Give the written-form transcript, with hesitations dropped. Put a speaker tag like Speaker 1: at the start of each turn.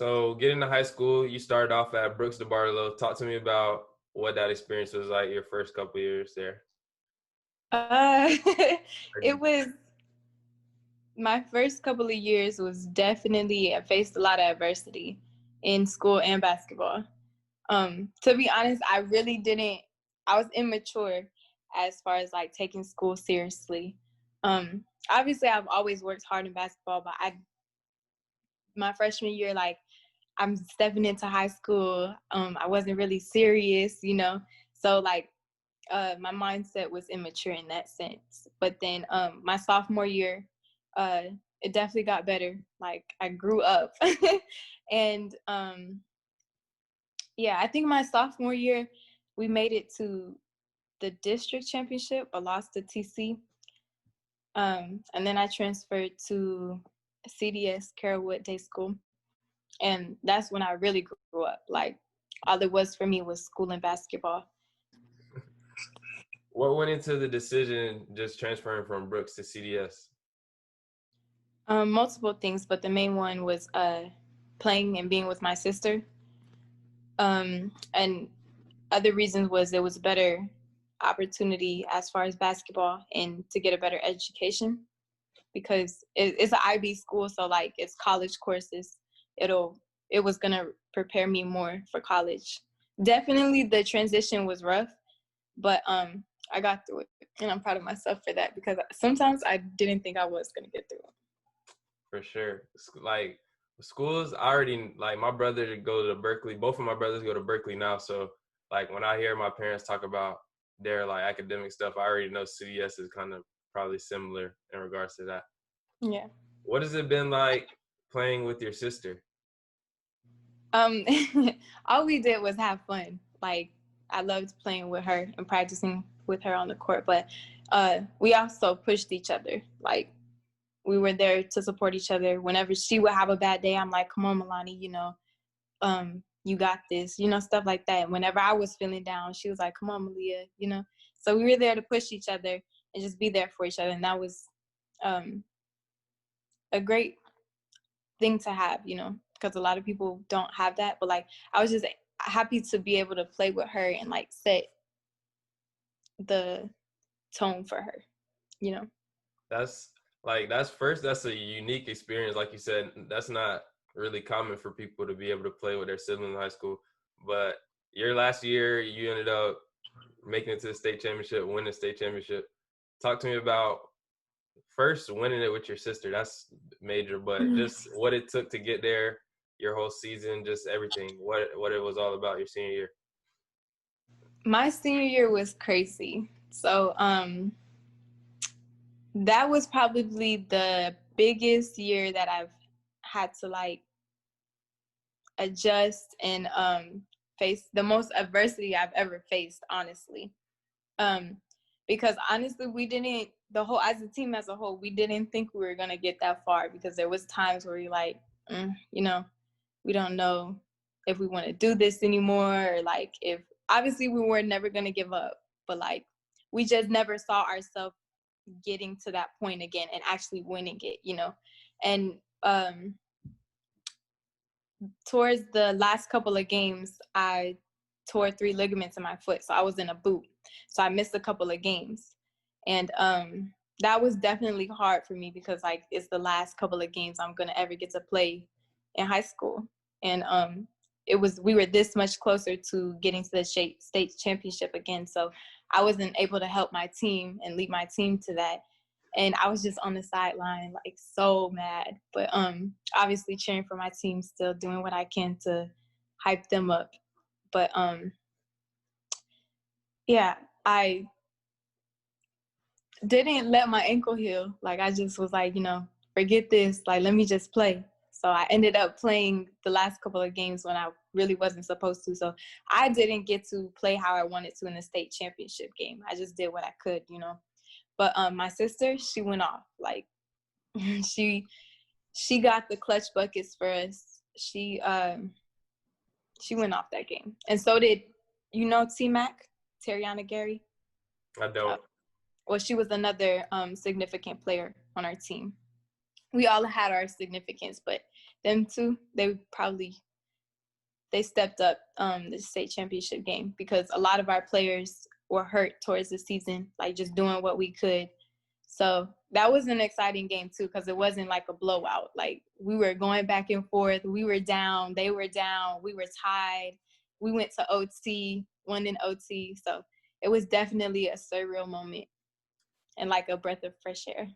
Speaker 1: So getting to high school, you started off at Brooks de Barlow. Talk to me about what that experience was like your first couple years there.
Speaker 2: Uh, it was my first couple of years was definitely I faced a lot of adversity in school and basketball. To be honest, I was immature as far as like taking school seriously. Obviously I've always worked hard in basketball, but my freshman year, like I'm stepping into high school. I wasn't really serious. So like my mindset was immature in that sense. But then my sophomore year, uh, it definitely got better. Like I grew up, and yeah, I think my sophomore year we made it to the district championship, but lost to TC. And then I transferred to CDS Carrollwood Day School, and that's when I really grew up. Like all it was for me was school and basketball.
Speaker 1: What went into the decision just transferring from Brooks to CDS?
Speaker 2: Multiple things, but the main one was playing and being with my sister. And other reasons was there was a better opportunity as far as basketball and to get a better education because it's an IB school, so like it's college courses. It was gonna prepare me more for college. Definitely the transition was rough, but I got through it, and I'm proud of myself for that because sometimes I didn't think I was gonna get through it.
Speaker 1: For sure. Like schools, I already like my brother go to Berkeley. Both of my brothers go to Berkeley now. So like when I hear my parents talk about their like academic stuff, I already know CDS is kind of probably similar in regards to that.
Speaker 2: Yeah.
Speaker 1: What has it been like playing with your sister?
Speaker 2: Um, all we did was have fun. Like I loved playing with her and practicing with her on the court, but we also pushed each other. Like we were there to support each other. Whenever she would have a bad day, I'm like, "Come on, Milani, you got this," stuff like that. And whenever I was feeling down, she was like, "Come on, Maliyah." So we were there to push each other and just be there for each other, and that was a great thing to have, because a lot of people don't have that. But like I was just happy to be able to play with her and like set the tone for her.
Speaker 1: That's a unique experience. Like you said, that's not really common for people to be able to play with their siblings in high school. But your last year, you ended up making it to the state championship, winning the state championship. Talk to me about first winning it with your sister. That's major, but just what it took to get there, your whole season, just everything. What it was all about your senior year.
Speaker 2: My senior year was crazy. So that was probably the biggest year that I've had to like adjust and face the most adversity I've ever faced, honestly. Because honestly, as a team as a whole, we didn't think we were gonna get that far because there was times where you're like, we don't know if we want to do this anymore, or like if obviously we were never gonna give up, but like we just never saw ourselves getting to that point again and actually winning it. And towards the last couple of games, I tore 3 ligaments in my foot, so I was in a boot. So I missed a couple of games, and that was definitely hard for me because like it's the last couple of games I'm gonna ever get to play in high school, and we were this much closer to getting to the state championship again. So I wasn't able to help my team and lead my team to that. And I was just on the sideline, like so mad. But obviously cheering for my team, still doing what I can to hype them up. But yeah, I didn't let my ankle heal. Like I just was like, forget this. Like let me just play. So I ended up playing the last couple of games when I really wasn't supposed to. So I didn't get to play how I wanted to in the state championship game. I just did what I could. But my sister, she went off. Like she got the clutch buckets for us. She went off that game, and so did T Mac, Tariana Gary.
Speaker 1: I don't.
Speaker 2: Well, she was another significant player on our team. We all had our significance, but them two, they stepped up the state championship game, because a lot of our players were hurt towards the season, like just doing what we could. So that was an exciting game too, because it wasn't like a blowout. Like, we were going back and forth. We were down. They were down. We were tied. We went to OT, won in OT. So it was definitely a surreal moment and like a breath of fresh air.